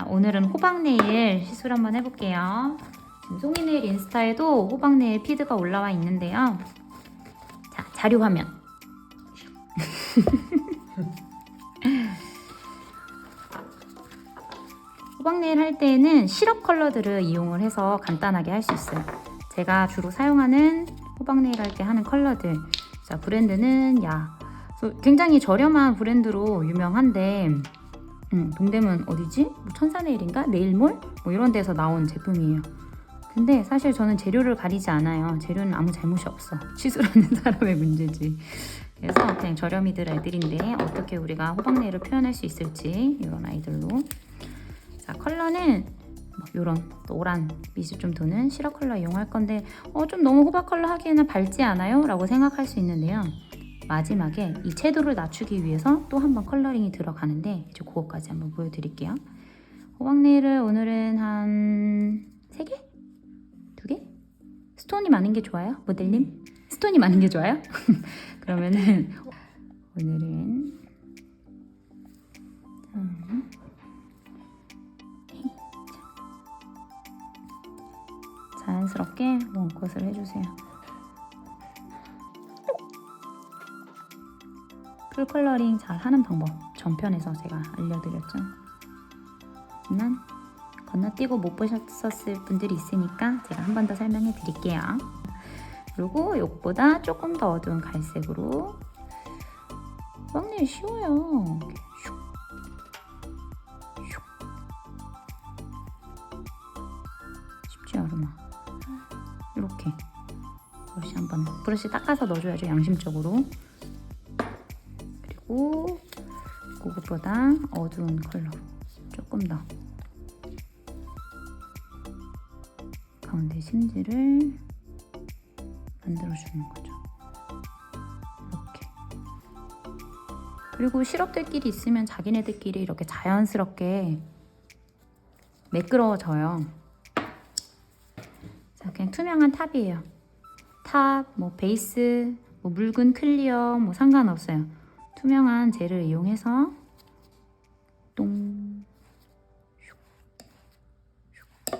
오늘은 호박네일 시술 한번 해볼게요. 지금 송이네일 인스타에도 호박네일 피드가 올라와 있는데요. 자, 자료 화면. 호박네일 할 때는 시럽 컬러들을 이용을 해서 간단하게 할 수 있어요. 제가 주로 사용하는 호박네일 할 때 하는 컬러들. 자, 브랜드는 굉장히 저렴한 브랜드로 유명한데 동대문 어디지? 뭐 천사네일인가? 네일몰? 뭐 이런 데서 나온 제품이에요. 근데 사실 저는 재료를 가리지 않아요. 재료는 아무 잘못이 없어. 시술하는 사람의 문제지. 그래서 그냥 저렴이들 애들인데 어떻게 우리가 호박네일을 표현할 수 있을지 이런 아이들로. 자, 컬러는 이런 노란 빛이 좀 도는 시럽 컬러 이용할 건데 좀 너무 호박 컬러 하기에는 밝지 않아요? 라고 생각할 수 있는데요. 마지막에 이 채도를 낮추기 위해서 또 한 번 컬러링이 들어가는데 이제 그거까지 한번 보여드릴게요. 호박네일을 오늘은 한 3개? 2개? 스톤이 많은 게 좋아요? 모델님? 스톤이 많은 게 좋아요? 그러면은 오늘은 자연스럽게 원콧을 해주세요. 풀 컬러링 잘 하는 방법 전편에서 제가 알려드렸죠. 하지만 건너뛰고 못 보셨을 분들이 있으니까 제가 한 번 더 설명해 드릴게요. 그리고 이것보다 조금 더 어두운 갈색으로 호박네일 쉬워요. 쉽지 않아. 이렇게 브러쉬 닦아서 넣어줘야죠. 양심적으로. 그리고 그것보다 어두운 컬러로 조금 더 가운데 심지를 만들어주는 거죠. 이렇게. 그리고 시럽들끼리 있으면 자기네들끼리 이렇게 자연스럽게 매끄러워져요. 자, 그냥 투명한 탑이에요. 탑, 베이스, 묽은 클리어 상관없어요. 투명한 젤을 이용해서 똥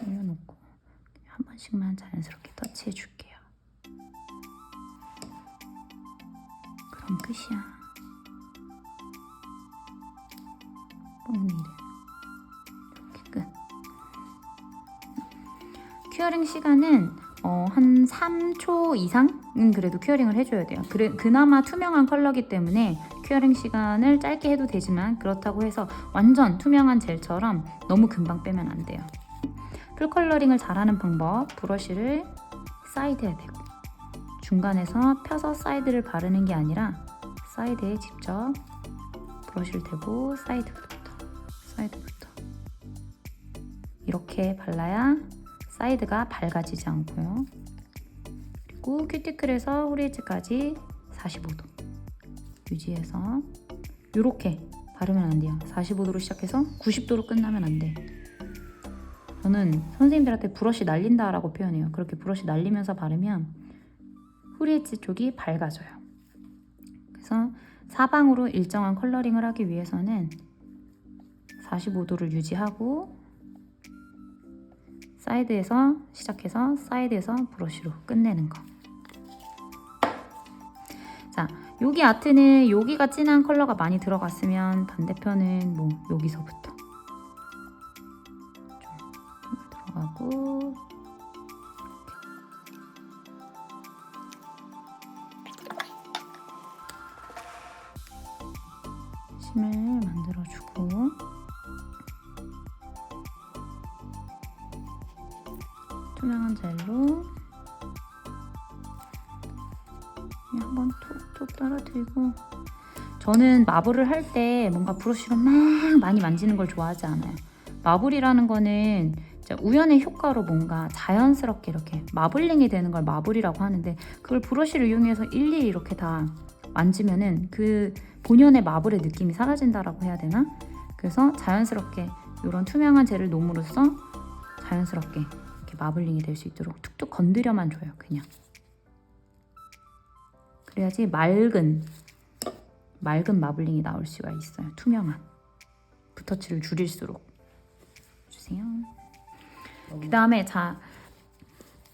올려놓고 한 번씩만 자연스럽게 터치해 줄게요. 그럼 끝이야. 뽕네일은 이렇게 끝. 큐어링 시간은 한 3초 이상은 그래도 큐어링을 해줘야 돼요. 그나마 투명한 컬러기 때문에 큐어링 시간을 짧게 해도 되지만 그렇다고 해서 완전 투명한 젤처럼 너무 금방 빼면 안 돼요. 풀 컬러링을 잘하는 방법, 브러쉬를 사이드에 대고 중간에서 펴서 사이드를 바르는 게 아니라 사이드에 직접 브러쉬를 대고 사이드부터 이렇게 발라야 사이드가 밝아지지 않고요. 그리고 큐티클에서 후리 엣지까지 45도 유지해서 이렇게 바르면 안 돼요. 45도로 시작해서 90도로 끝나면 안 돼. 저는 선생님들한테 브러쉬 날린다 라고 표현해요. 그렇게 브러쉬 날리면서 바르면 후리 엣지 쪽이 밝아져요. 그래서 사방으로 일정한 컬러링을 하기 위해서는 45도를 유지하고 사이드에서 시작해서 사이드에서 브러쉬로 끝내는 거. 자, 여기 아트는 여기가 진한 컬러가 많이 들어갔으면 반대편은 여기서부터 좀 들어가고 심을 만들어주고 투명한 젤로 한번 톡톡 떨어뜨리고 저는 마블을 할 때 뭔가 브러쉬로 막 많이 만지는 걸 좋아하지 않아요. 마블이라는 거는 우연의 효과로 뭔가 자연스럽게 이렇게 마블링이 되는 걸 마블이라고 하는데 그걸 브러쉬를 이용해서 일일이 이렇게 다 만지면은 그 본연의 마블의 느낌이 사라진다라고 해야 되나? 그래서 자연스럽게 이런 투명한 젤을 놓음으로써 자연스럽게 이렇게 마블링이 될 수 있도록 툭툭 건드려만 줘요. 그냥 그래야지 맑은 마블링이 나올 수가 있어요. 투명한 붓터치를 줄일수록 넣어주세요. 그 다음에 자,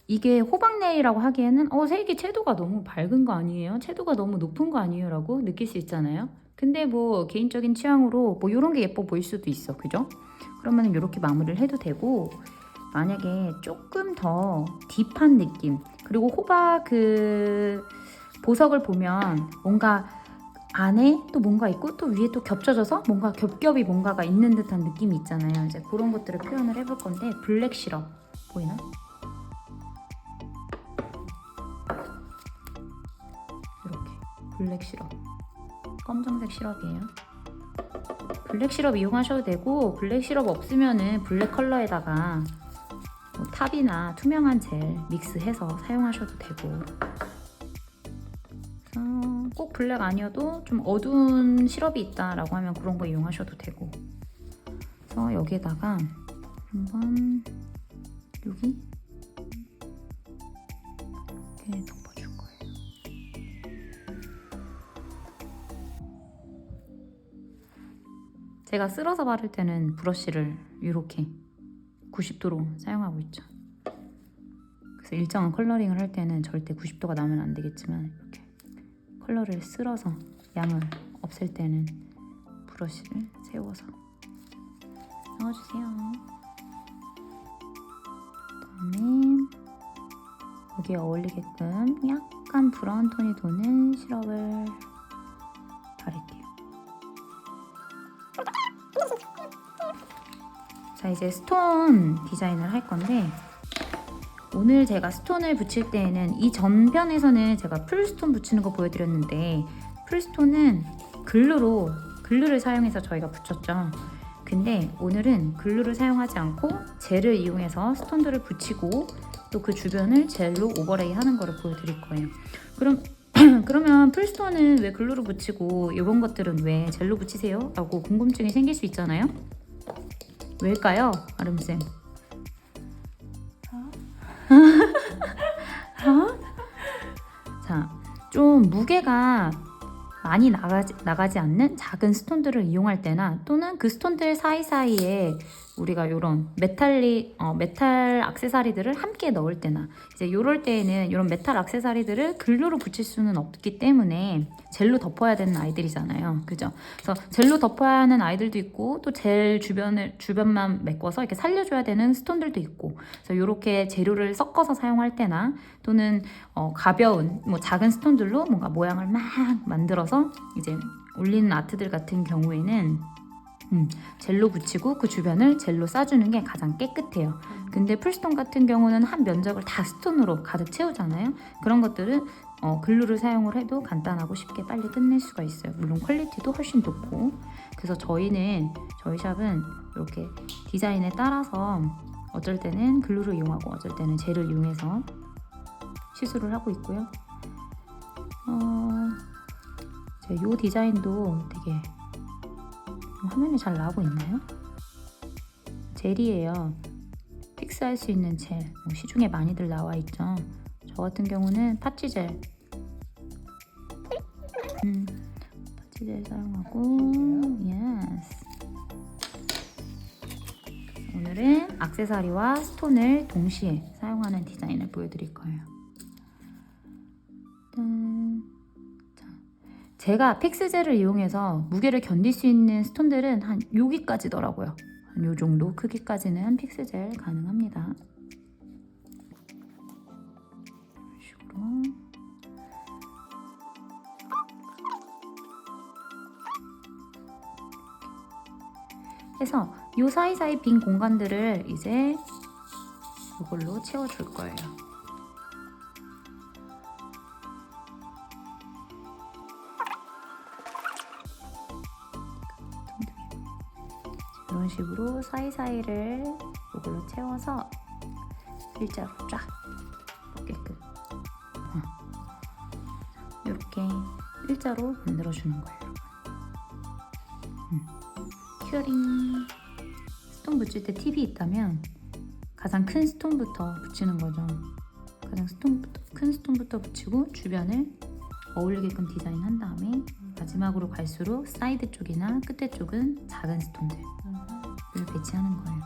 이게 호박 네일이라고 하기에는 색이 채도가 너무 밝은 거 아니에요? 채도가 너무 높은 거 아니에요? 라고 느낄 수 있잖아요. 근데 뭐 개인적인 취향으로 뭐 이런 게 예뻐 보일 수도 있어. 그죠? 그러면 이렇게 마무리를 해도 되고, 만약에 조금 더 딥한 느낌, 그리고 호박 그 보석을 보면 뭔가 안에 또 뭔가 있고 또 위에 또 겹쳐져서 뭔가 겹겹이 뭔가가 있는 듯한 느낌이 있잖아요. 이제 그런 것들을 표현을 해볼 건데, 블랙 시럽 보이나? 이렇게 블랙 시럽, 검정색 시럽이에요. 블랙 시럽 이용하셔도 되고, 블랙 시럽 없으면은 블랙 컬러에다가 뭐 탑이나 투명한 젤 믹스해서 사용하셔도 되고, 꼭 블랙 아니어도 좀 어두운 시럽이 있다라고 하면 그런 거 이용하셔도 되고. 그래서 여기에다가 한번 여기 이렇게 덮어줄 거예요. 제가 쓸어서 바를 때는 브러쉬를 이렇게 90도로 사용하고 있죠. 그래서 일정한 컬러링을 할 때는 절대 90도가 나오면 안 되겠지만, 이렇게 컬러를 쓸어서 양을 없앨 때는 브러쉬를 세워서 넣어주세요. 그다음에 여기에 어울리게끔 약간 브라운 톤이 도는 시럽을 바를게요. 자, 이제 스톤 디자인을 할 건데, 오늘 제가 스톤을 붙일 때에는 이 전편에서는 제가 풀스톤 붙이는 거 보여드렸는데, 풀스톤은 글루를 사용해서 저희가 붙였죠. 근데 오늘은 글루를 사용하지 않고 젤을 이용해서 스톤들을 붙이고 또 그 주변을 젤로 오버레이 하는 거를 보여드릴 거예요. 그러면 풀스톤은 왜 글루로 붙이고 이런 것들은 왜 젤로 붙이세요? 라고 궁금증이 생길 수 있잖아요. 왜일까요, 아름쌤? 자, 좀 무게가 많이 나가지 않는 작은 스톤들을 이용할 때나, 또는 그 스톤들 사이사이에 우리가 이런 메탈 액세서리들을 함께 넣을 때나, 이제 이럴 때에는 이런 메탈 액세서리들을 글루로 붙일 수는 없기 때문에 젤로 덮어야 되는 아이들이잖아요. 그죠? 그래서 젤로 덮어야 하는 아이들도 있고, 또 젤 주변만 메꿔서 이렇게 살려줘야 되는 스톤들도 있고, 그래서 이렇게 재료를 섞어서 사용할 때나, 또는 가벼운 뭐 작은 스톤들로 뭔가 모양을 막 만들어서 이제 올리는 아트들 같은 경우에는 젤로 붙이고 그 주변을 젤로 싸주는 게 가장 깨끗해요. 근데 풀스톤 같은 경우는 한 면적을 다 스톤으로 가득 채우잖아요. 그런 것들은 글루를 사용을 해도 간단하고 쉽게 빨리 끝낼 수가 있어요. 물론 퀄리티도 훨씬 좋고. 그래서 저희 샵은 이렇게 디자인에 따라서 어쩔 때는 글루를 이용하고 어쩔 때는 젤을 이용해서 시술을 하고 있고요. 이 디자인도 되게 화면에 잘 나오고 있나요? 젤이에요. 픽스할 수 있는 젤, 시중에 많이들 나와 있죠. 저 같은 경우는 파치젤, 파치젤 사용하고, 예스. 오늘은 액세서리와 스톤을 동시에 사용하는 디자인을 보여드릴 거예요. 제가 픽스젤을 이용해서 무게를 견딜 수 있는 스톤들은 한 여기까지더라고요. 한 요 정도 크기까지는 픽스젤 가능합니다. 이런 식으로. 해서 요 사이사이 빈 공간들을 이제 이걸로 채워줄 거예요. 이런 식으로 사이사이를 이걸로 채워서 일자로 쫙 뽑게끔 이렇게 일자로 만들어주는 거예요. 큐어링. 스톤 붙일 때 팁이 있다면 가장 큰 스톤부터 붙이는 거죠. 가장 큰 스톤부터 붙이고 주변을 어울리게끔 디자인한 다음에 마지막으로 갈수록 사이드 쪽이나 끝에 쪽은 작은 스톤들을 배치하는 거예요.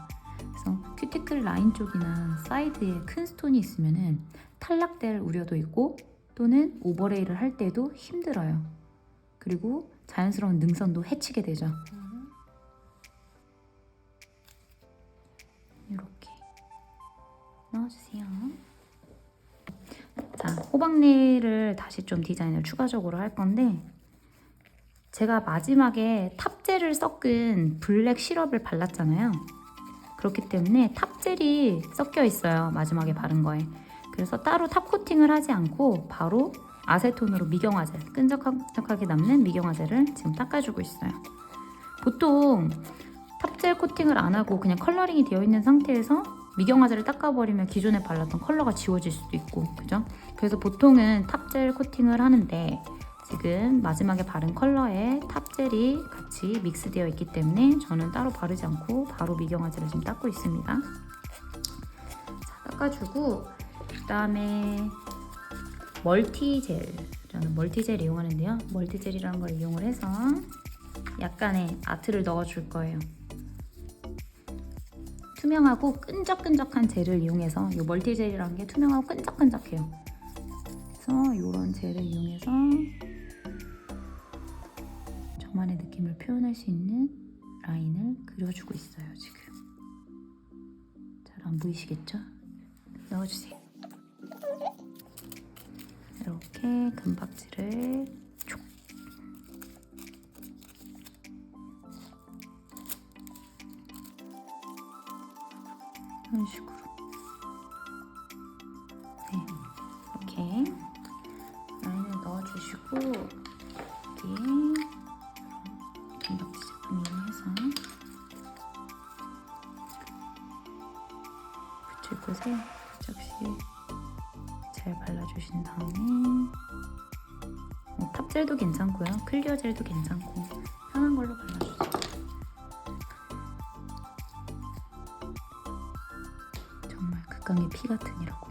그래서 큐티클 라인 쪽이나 사이드에 큰 스톤이 있으면은 탈락될 우려도 있고 또는 오버레이를 할 때도 힘들어요. 그리고 자연스러운 능선도 해치게 되죠. 이렇게 넣어주세요. 자, 호박네일을 다시 좀 디자인을 추가적으로 할 건데 제가 마지막에 탑젤을 섞은 블랙 시럽을 발랐잖아요. 그렇기 때문에 탑젤이 섞여 있어요. 마지막에 바른 거에. 그래서 따로 탑 코팅을 하지 않고 바로 아세톤으로 미경화젤, 끈적끈적하게 남는 미경화젤을 지금 닦아주고 있어요. 보통 탑젤 코팅을 안 하고 그냥 컬러링이 되어 있는 상태에서 미경화젤을 닦아버리면 기존에 발랐던 컬러가 지워질 수도 있고, 그죠? 그래서 보통은 탑젤 코팅을 하는데 지금 마지막에 바른 컬러에 탑젤이 같이 믹스되어 있기 때문에 저는 따로 바르지 않고 바로 미경화젤을 지금 닦고 있습니다. 자, 닦아주고 그 다음에 멀티젤, 저는 멀티젤 이용하는데요. 멀티젤이라는 걸 이용을 해서 약간의 아트를 넣어줄 거예요. 투명하고 끈적끈적한 젤을 이용해서, 이 멀티젤이라는 게 투명하고 끈적끈적해요. 그래서 이런 젤을 이용해서 저만의 느낌을 표현할 수 있는 라인을 그려주고 있어요. 지금 잘 안 보이시겠죠? 넣어주세요. 이렇게 금박지를 촉. 이런 식으로. 네, 이렇게 라인을 넣어주시고 여기 금박지 제품 이용해서 붙일 곳에 살짝씩 잘 발라주신 다음에 탑젤도 괜찮고요. 클리어 젤도 괜찮고 편한 걸로 발라주세요. 정말 극강의 피 같으니라고.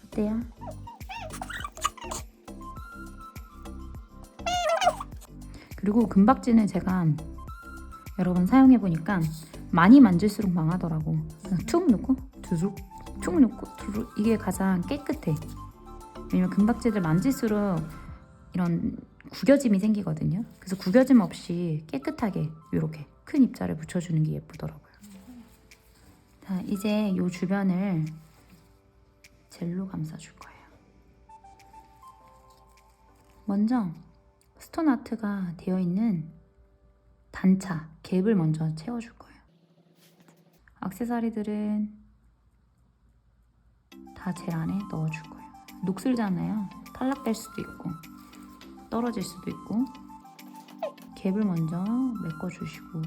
어때요? 그리고 금박지는 제가 여러 번 사용해보니까 많이 만질수록 망하더라고. 그냥 툭 넣고 두둑, 툭 넣고 두둑, 이게 가장 깨끗해. 왜냐면 금박지들 만질수록 이런 구겨짐이 생기거든요. 그래서 구겨짐 없이 깨끗하게 이렇게 큰 입자를 붙여주는 게 예쁘더라고요. 자, 이제 이 주변을 젤로 감싸줄 거예요. 먼저 스톤 아트가 되어 있는 단차, 갭을 먼저 채워줄 거예요. 액세서리들은 다 젤 안에 넣어줄 거예요. 녹슬잖아요. 탈락될 수도 있고 떨어질 수도 있고. 갭을 먼저 메꿔주시고,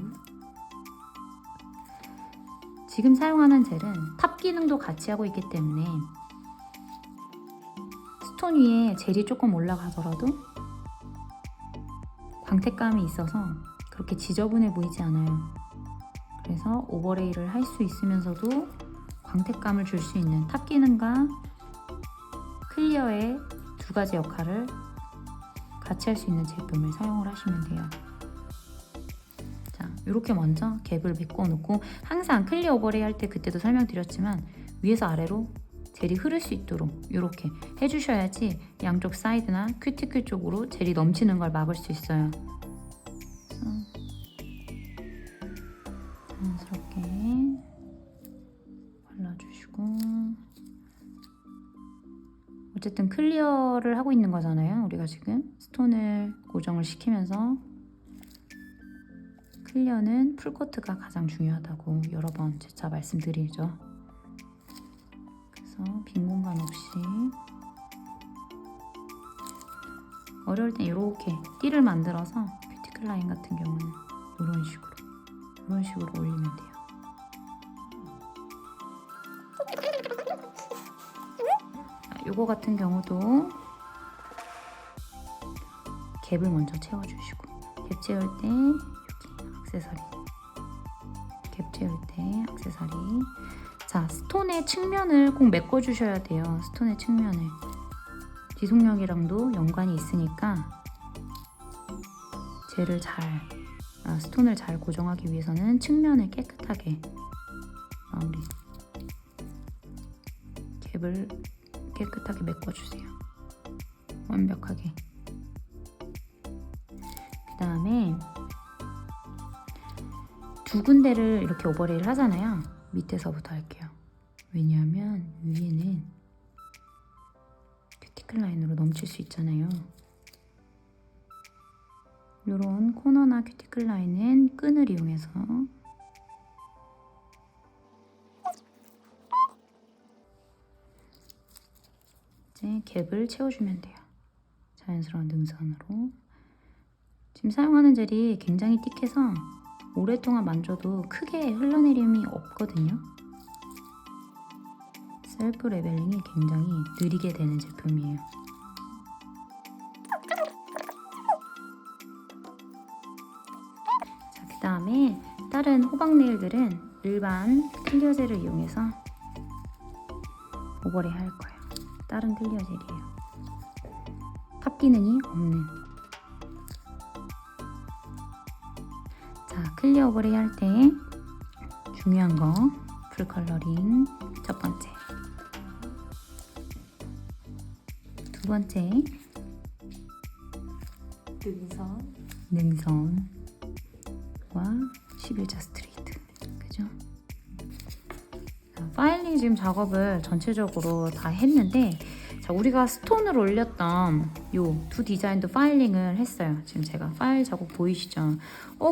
지금 사용하는 젤은 탑 기능도 같이 하고 있기 때문에 스톤 위에 젤이 조금 올라가더라도 광택감이 있어서 그렇게 지저분해 보이지 않아요. 그래서 오버레이를 할 수 있으면서도 광택감을 줄 수 있는 탑 기능과 클리어의 두 가지 역할을 같이 할 수 있는 제품을 사용을 하시면 돼요. 자, 이렇게 먼저 갭을 메꿔놓고, 항상 클리어 오버레이 할 때 그때도 설명드렸지만 위에서 아래로 젤이 흐를 수 있도록 이렇게 해주셔야지 양쪽 사이드나 큐티클 쪽으로 젤이 넘치는 걸 막을 수 있어요. 자연스럽게 발라주시고, 어쨌든 클리어를 하고 있는 거잖아요. 우리가 지금 스톤을 고정을 시키면서 클리어는 풀코트가 가장 중요하다고 여러 번 재차 말씀드리죠. 그래서 빈 공간 없이, 어려울 땐 이렇게 띠를 만들어서 큐티클 라인 같은 경우는 이런 식으로 올리면 돼요. 요거 같은 경우도 갭을 먼저 채워주시고, 갭 채울 때 여기 액세서리, 갭 채울 때 액세서리. 자, 스톤의 측면을 꼭 메꿔주셔야 돼요. 스톤의 측면을. 지속력이랑도 연관이 있으니까 젤을 잘 스톤을 잘 고정하기 위해서는 측면을 깨끗하게 마무리, 갭을 깨끗하게 메꿔주세요. 완벽하게. 그 다음에 두 군데를 이렇게 오버레이를 하잖아요. 밑에서부터 할게요. 왜냐하면 위에는 큐티클 라인으로 넘칠 수 있잖아요. 이런 코너나 큐티클 라인은 끈을 이용해서 이제 갭을 채워주면 돼요. 자연스러운 능선으로. 지금 사용하는 젤이 굉장히 띡해서 오랫동안 만져도 크게 흘러내림이 없거든요. 셀프 레벨링이 굉장히 느리게 되는 제품이에요. 자, 그 다음에 다른 호박 네일들은 일반 클리어 젤을 이용해서 오버레이 할 거예요. 다른 클리어 젤이에요. 탑 기능이 없는. 자, 클리어 오버레이 할 때 중요한 거 풀 컬러링 첫 번째, 두 번째 능선과 11자 스트레이트. 그죠? 자, 파일링 지금 작업을 전체적으로 다 했는데, 자, 우리가 스톤을 올렸던 요 두 디자인도 파일링을 했어요. 지금 제가 파일 작업 보이시죠?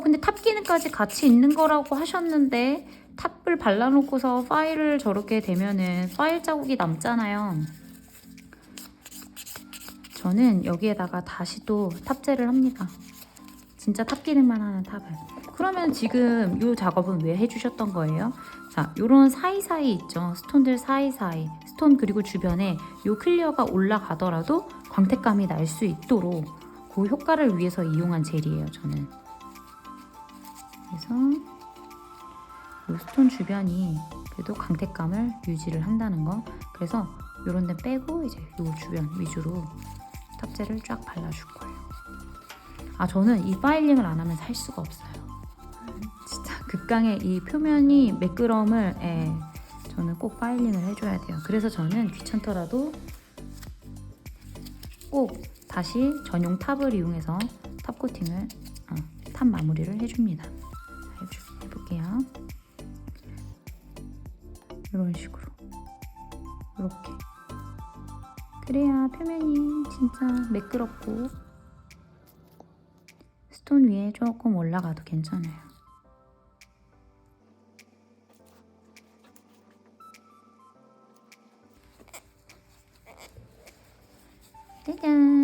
근데 탑 기능까지 같이 있는 거라고 하셨는데 탑을 발라놓고서 파일을 저렇게 대면은 파일 자국이 남잖아요. 저는 여기에다가 다시 또 탑젤을 합니다. 진짜 탑 기능만 하는 탑을. 그러면 지금 이 작업은 왜 해주셨던 거예요? 자, 요런 사이사이 있죠. 스톤들 사이사이. 스톤 그리고 주변에 요 클리어가 올라가더라도 광택감이 날 수 있도록 그 효과를 위해서 이용한 젤이에요, 저는. 그래서 요 스톤 주변이 그래도 광택감을 유지를 한다는 거. 그래서 요런 데 빼고 이제 요 주변 위주로 탑젤을 쫙 발라줄 거예요. 저는 이 파일링을 안 하면 살 수가 없어요. 진짜 극강의 이 표면이 매끄러움을 저는 꼭 파일링을 해줘야 돼요. 그래서 저는 귀찮더라도 꼭 다시 전용 탑을 이용해서 탑 코팅을, 탑 마무리를 해줍니다. 해볼게요. 이런 식으로 이렇게. 그래야 표면이 진짜 매끄럽고 스톤 위에 조금 올라가도 괜찮아요. 짜잔!